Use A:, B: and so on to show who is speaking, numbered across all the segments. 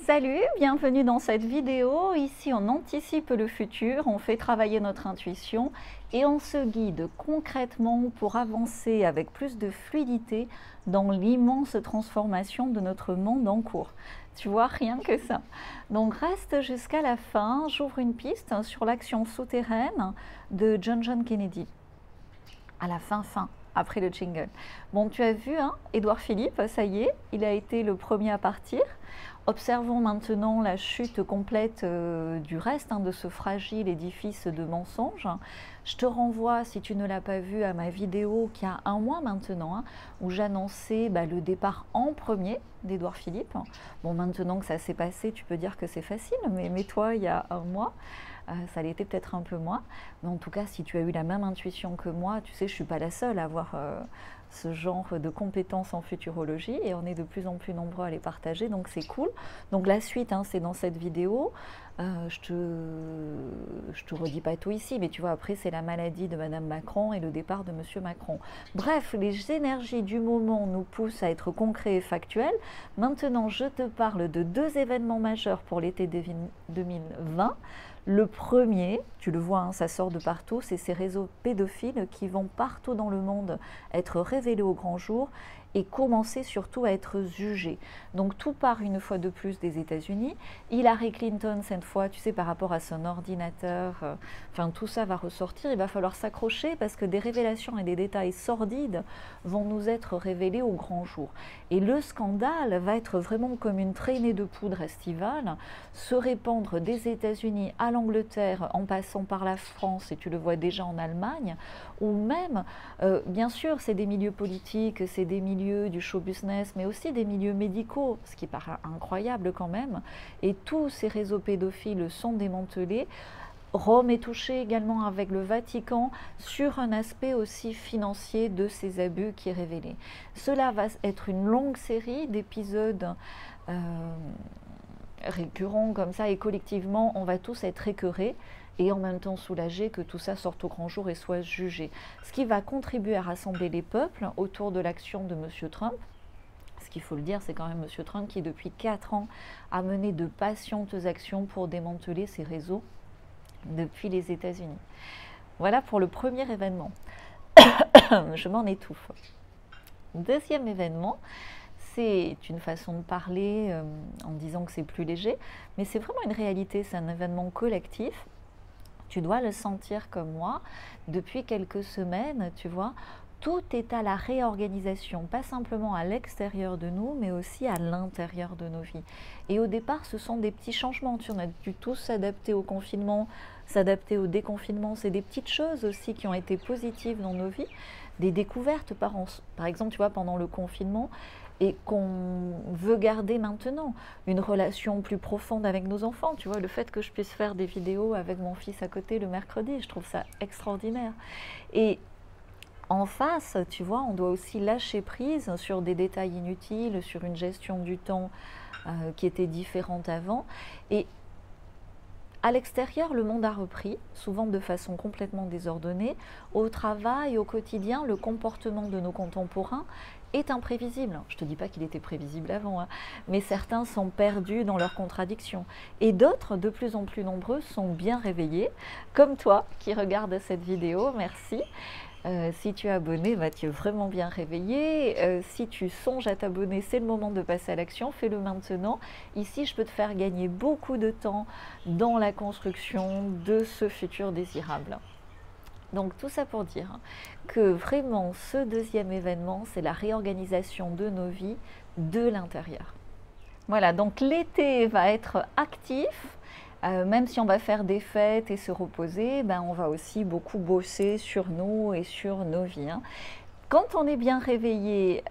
A: Salut, bienvenue dans cette vidéo. Ici, on anticipe le futur, on fait travailler notre intuition et on se guide concrètement pour avancer avec plus de fluidité dans l'immense transformation de notre monde en cours. Tu vois, rien que ça. Donc reste jusqu'à la fin, j'ouvre une piste sur l'action souterraine de John Kennedy. À la fin, après le jingle. Bon, tu as vu, hein, Édouard Philippe, ça y est, il a été le premier à partir. Observons maintenant la chute complète du reste de ce fragile édifice de mensonges. Je te renvoie, si tu ne l'as pas vu, à ma vidéo qui a un mois maintenant, où j'annonçais le départ en premier d'Édouard Philippe. Bon, maintenant que ça s'est passé, tu peux dire que c'est facile, mais toi, il y a un mois, ça l'était peut-être un peu moins. Mais en tout cas, si tu as eu la même intuition que moi, tu sais, je ne suis pas la seule à avoir ce genre de compétences en futurologie et on est de plus en plus nombreux à les partager, donc c'est cool. Donc la suite, c'est dans cette vidéo. Je te redis pas tout ici, mais tu vois, après c'est la maladie de Madame Macron et le départ de Monsieur Macron. Bref, les énergies du moment nous poussent à être concrets et factuels. Maintenant, je te parle de deux événements majeurs pour l'été 2020. Le premier, tu le vois, ça sort de partout, c'est ces réseaux pédophiles qui vont partout dans le monde être révélés au grand jour et commencer surtout à être jugés. Donc tout part une fois de plus des États-Unis. Hillary Clinton, cette fois, tu sais, par rapport à son ordinateur, enfin tout ça va ressortir, il va falloir s'accrocher parce que des révélations et des détails sordides vont nous être révélés au grand jour. Et le scandale va être vraiment comme une traînée de poudre estivale, se répandre des États-Unis à l'Angleterre en passant par la France, et tu le vois déjà en Allemagne, ou même, bien sûr, c'est des milieux politiques, c'est des milieux du show business, mais aussi des milieux médicaux, ce qui paraît incroyable quand même. Et tous ces réseaux pédophiles sont démantelés. Rome est touchée également avec le Vatican sur un aspect aussi financier de ces abus qui est révélé. Cela va être une longue série d'épisodes récurrents comme ça, et collectivement, on va tous être écœurés et en même temps soulagés que tout ça sorte au grand jour et soit jugé. Ce qui va contribuer à rassembler les peuples autour de l'action de M. Trump. Ce qu'il faut le dire, c'est quand même M. Trump qui, depuis 4 ans, a mené de patientes actions pour démanteler ces réseaux depuis les États-Unis. Voilà pour le premier événement. Je m'en étouffe. Deuxième événement, c'est une façon de parler en disant que c'est plus léger, mais c'est vraiment une réalité, c'est un événement collectif. Tu dois le sentir comme moi. Depuis quelques semaines, tu vois, tout est à la réorganisation, pas simplement à l'extérieur de nous, mais aussi à l'intérieur de nos vies. Et au départ, ce sont des petits changements. On a dû tous s'adapter au confinement, s'adapter au déconfinement. C'est des petites choses aussi qui ont été positives dans nos vies, des découvertes par exemple, tu vois, pendant le confinement, et qu'on veut garder maintenant, une relation plus profonde avec nos enfants. Tu vois, le fait que je puisse faire des vidéos avec mon fils à côté le mercredi, je trouve ça extraordinaire. Et en face, tu vois, on doit aussi lâcher prise sur des détails inutiles, sur une gestion du temps qui était différente avant. Et à l'extérieur, le monde a repris, souvent de façon complètement désordonnée. Au travail, au quotidien, le comportement de nos contemporains est imprévisible. Je ne te dis pas qu'il était prévisible avant, mais certains sont perdus dans leurs contradictions. Et d'autres, de plus en plus nombreux, sont bien réveillés, comme toi qui regardes cette vidéo, merci. Si tu es abonné, tu es vraiment bien réveillé. Si tu songes à t'abonner, c'est le moment de passer à l'action, fais-le maintenant. Ici, je peux te faire gagner beaucoup de temps dans la construction de ce futur désirable. Donc tout ça pour dire que vraiment ce deuxième événement, c'est la réorganisation de nos vies de l'intérieur. Voilà, donc l'été va être actif. Même si on va faire des fêtes et se reposer, on va aussi beaucoup bosser sur nous et sur nos vies. Quand on est bien réveillé,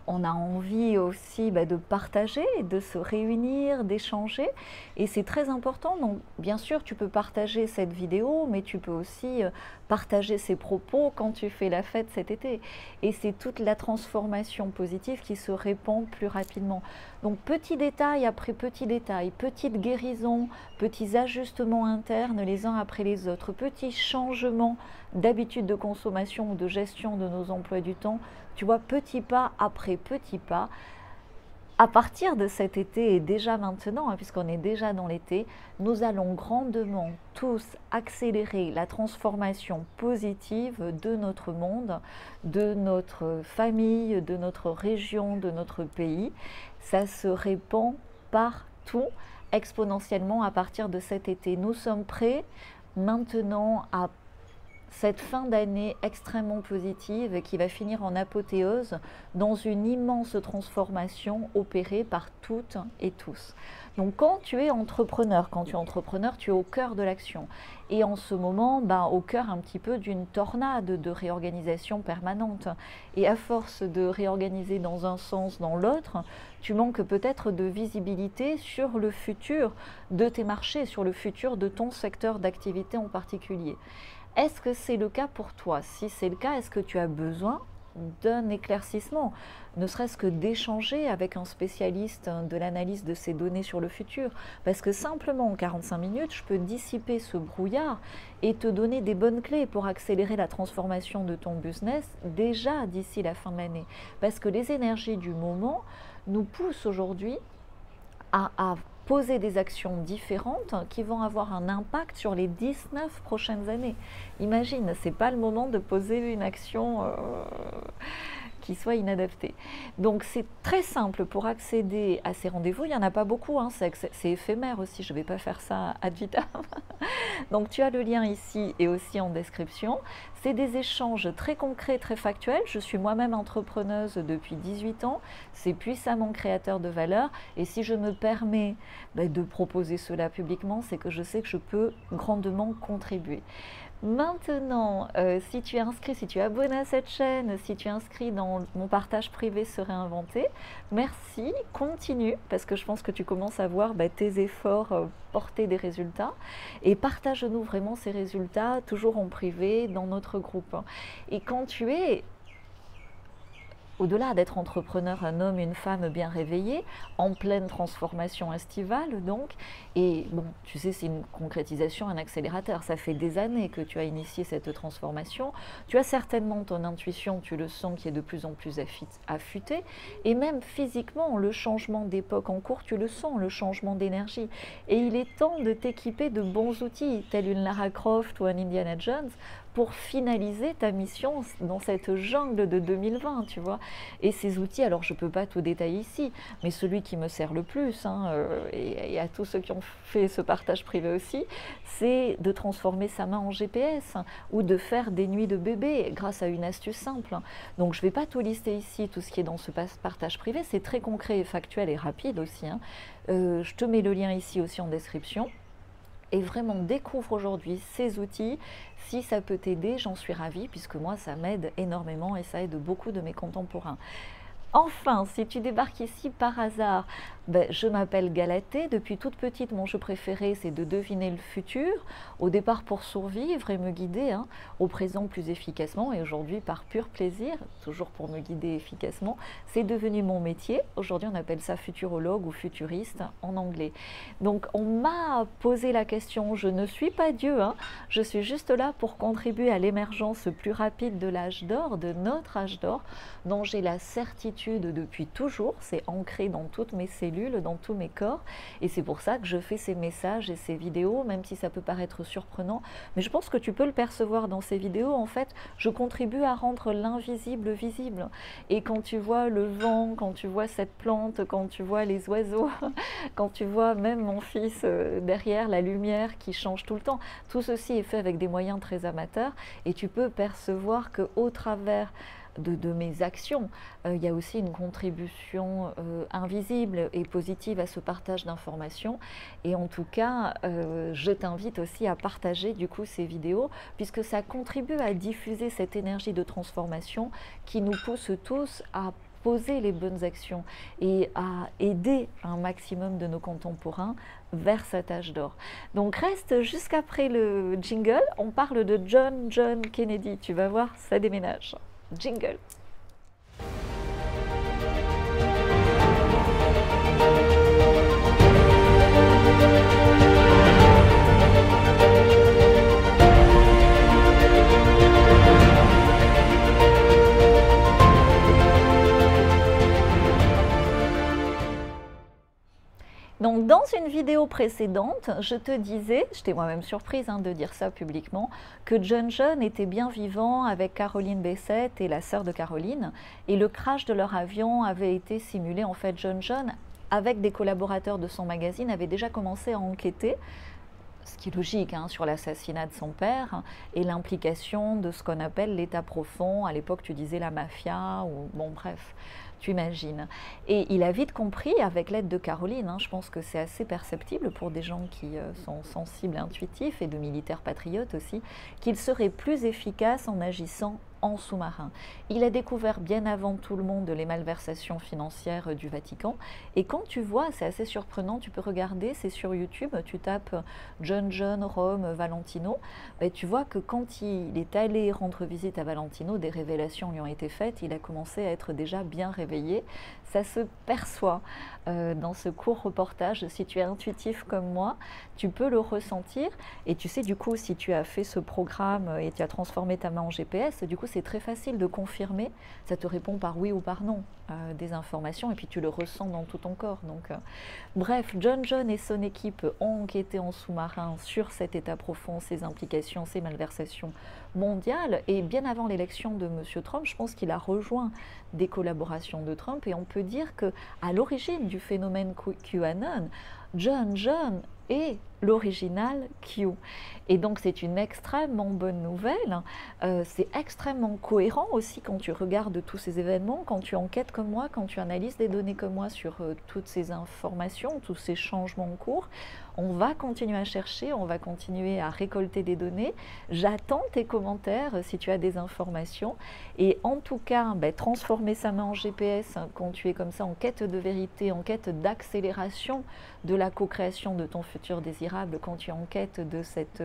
A: on a envie aussi de partager, de se réunir, d'échanger. Et c'est très important. Donc, bien sûr, tu peux partager cette vidéo, mais tu peux aussi partager ces propos quand tu fais la fête cet été. Et c'est toute la transformation positive qui se répand plus rapidement. Donc, petit détail après petit détail, petite guérison, petits ajustements internes les uns après les autres, petits changements d'habitude de consommation ou de gestion de nos emplois du temps, tu vois, petit pas après petit pas, À partir de cet été et déjà maintenant, puisqu'on est déjà dans l'été, nous allons grandement tous accélérer la transformation positive de notre monde, de notre famille, de notre région, de notre pays. Ça se répand partout exponentiellement à partir de cet été. Nous sommes prêts maintenant à cette fin d'année extrêmement positive qui va finir en apothéose dans une immense transformation opérée par toutes et tous. Donc quand tu es entrepreneur, tu es au cœur de l'action. Et en ce moment, au cœur un petit peu d'une tornade de réorganisation permanente. Et à force de réorganiser dans un sens, dans l'autre, tu manques peut-être de visibilité sur le futur de tes marchés, sur le futur de ton secteur d'activité en particulier. Est-ce que c'est le cas pour toi? Si c'est le cas, est-ce que tu as besoin d'un éclaircissement, ne serait-ce que d'échanger avec un spécialiste de l'analyse de ces données sur le futur? Parce que simplement en 45 minutes, je peux dissiper ce brouillard et te donner des bonnes clés pour accélérer la transformation de ton business déjà d'ici la fin de l'année. Parce que les énergies du moment nous poussent aujourd'hui à poser des actions différentes qui vont avoir un impact sur les 19 prochaines années. Imagine, ce n'est pas le moment de poser une action qui soit inadaptée. Donc c'est très simple pour accéder à ces rendez-vous. Il n'y en a pas beaucoup, hein, c'est éphémère aussi, je ne vais pas faire ça ad vitam. Donc tu as le lien ici et aussi en description. C'est des échanges très concrets, très factuels. Je suis moi-même entrepreneuse depuis 18 ans. C'est puissamment créateur de valeur. Et si je me permets de proposer cela publiquement, c'est que je sais que je peux grandement contribuer. Maintenant, si tu es inscrit, si tu es abonné à cette chaîne, si tu es inscrit dans mon partage privé se réinventer, merci, continue, parce que je pense que tu commences à voir tes efforts porter des résultats, et partage-nous vraiment ces résultats, toujours en privé, dans notre groupe. Et quand tu es au-delà d'être entrepreneur, un homme, une femme bien réveillés, en pleine transformation estivale donc, et bon, tu sais, c'est une concrétisation, un accélérateur, ça fait des années que tu as initié cette transformation, tu as certainement ton intuition, tu le sens, qui est de plus en plus affûtée, et même physiquement, le changement d'époque en cours, tu le sens, le changement d'énergie, et il est temps de t'équiper de bons outils, tels une Lara Croft ou un Indiana Jones, pour finaliser ta mission dans cette jungle de 2020, tu vois. Et ces outils, alors je ne peux pas tout détailler ici, mais celui qui me sert le plus, et à tous ceux qui ont fait ce partage privé aussi, c'est de transformer sa main en GPS, ou de faire des nuits de bébé grâce à une astuce simple. Donc je ne vais pas tout lister ici, tout ce qui est dans ce partage privé, c'est très concret, factuel et rapide aussi. Je te mets le lien ici aussi en description. Et vraiment découvre aujourd'hui ces outils. Si ça peut t'aider, j'en suis ravie, puisque moi ça m'aide énormément et ça aide beaucoup de mes contemporains. Enfin, si tu débarques ici par hasard, je m'appelle Galatée. Depuis toute petite, mon jeu préféré, c'est de deviner le futur. Au départ pour survivre et me guider, au présent plus efficacement. Et aujourd'hui, par pur plaisir, toujours pour me guider efficacement, c'est devenu mon métier. Aujourd'hui, on appelle ça futurologue ou futuriste en anglais. Donc, on m'a posé la question, je ne suis pas Dieu, je suis juste là pour contribuer à l'émergence plus rapide de l'âge d'or, de notre âge d'or, dont j'ai la certitude depuis toujours, c'est ancré dans toutes mes cellules, dans tous mes corps, et c'est pour ça que je fais ces messages et ces vidéos, même si ça peut paraître surprenant, mais je pense que tu peux le percevoir dans ces vidéos. En fait, je contribue à rendre l'invisible visible, et quand tu vois le vent, quand tu vois cette plante, quand tu vois les oiseaux, quand tu vois même mon fils derrière, la lumière qui change tout le temps, tout ceci est fait avec des moyens très amateurs, et tu peux percevoir qu'au travers de mes actions, il y a aussi une contribution invisible et positive à ce partage d'informations. Et en tout cas, je t'invite aussi à partager du coup ces vidéos, puisque ça contribue à diffuser cette énergie de transformation qui nous pousse tous à poser les bonnes actions et à aider un maximum de nos contemporains vers cet âge d'or. Donc reste jusqu'après le jingle, on parle de John Kennedy, tu vas voir, ça déménage. Jingle. Donc, dans une vidéo précédente, je te disais, j'étais moi-même surprise de dire ça publiquement, que John John était bien vivant avec Caroline Bessette et la sœur de Caroline, et le crash de leur avion avait été simulé. En fait, John John, avec des collaborateurs de son magazine, avait déjà commencé à enquêter, ce qui est logique, sur l'assassinat de son père et l'implication de ce qu'on appelle l'état profond. À l'époque, tu disais la mafia, ou bon, bref, tu imagines. Et il a vite compris, avec l'aide de Caroline, je pense que c'est assez perceptible pour des gens qui sont sensibles, intuitifs, et de militaires patriotes aussi, qu'il serait plus efficace en agissant en sous-marin. Il a découvert bien avant tout le monde les malversations financières du Vatican. Et quand tu vois, c'est assez surprenant, tu peux regarder, c'est sur YouTube, tu tapes John John, Rome, Valentino, et tu vois que quand il est allé rendre visite à Valentino, des révélations lui ont été faites, il a commencé à être déjà bien réveillé. Ça se perçoit dans ce court reportage. Si tu es intuitif comme moi, tu peux le ressentir. Et tu sais, du coup, si tu as fait ce programme et tu as transformé ta main en GPS, du coup, c'est très facile de confirmer. Ça te répond par oui ou par non des informations, et puis tu le ressens dans tout ton corps. Donc, bref, John John et son équipe ont enquêté en sous-marin sur cet état profond, ses implications, ses malversations mondiales. Et bien avant l'élection de M. Trump, je pense qu'il a rejoint des collaborations de Trump. Et on peut dire qu'à l'origine du phénomène QAnon, John John est l'original Q. Et donc c'est une extrêmement bonne nouvelle, c'est extrêmement cohérent aussi quand tu regardes tous ces événements, quand tu enquêtes comme moi, quand tu analyses des données comme moi sur toutes ces informations, tous ces changements en cours. On va continuer à chercher, on va continuer à récolter des données. J'attends tes commentaires si tu as des informations. Et en tout cas, transformer sa main en GPS quand tu es comme ça en quête de vérité, en quête d'accélération de la co-création de ton futur désirable, quand tu es en quête de cette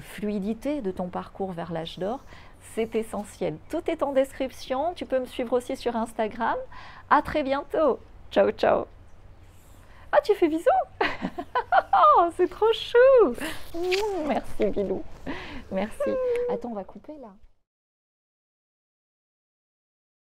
A: fluidité de ton parcours vers l'âge d'or, c'est essentiel. Tout est en description. Tu peux me suivre aussi sur Instagram. À très bientôt. Ciao, ciao. Ah, tu fais bisous. Oh, c'est trop chou. Merci, Bilou. Merci. Attends, on va couper là.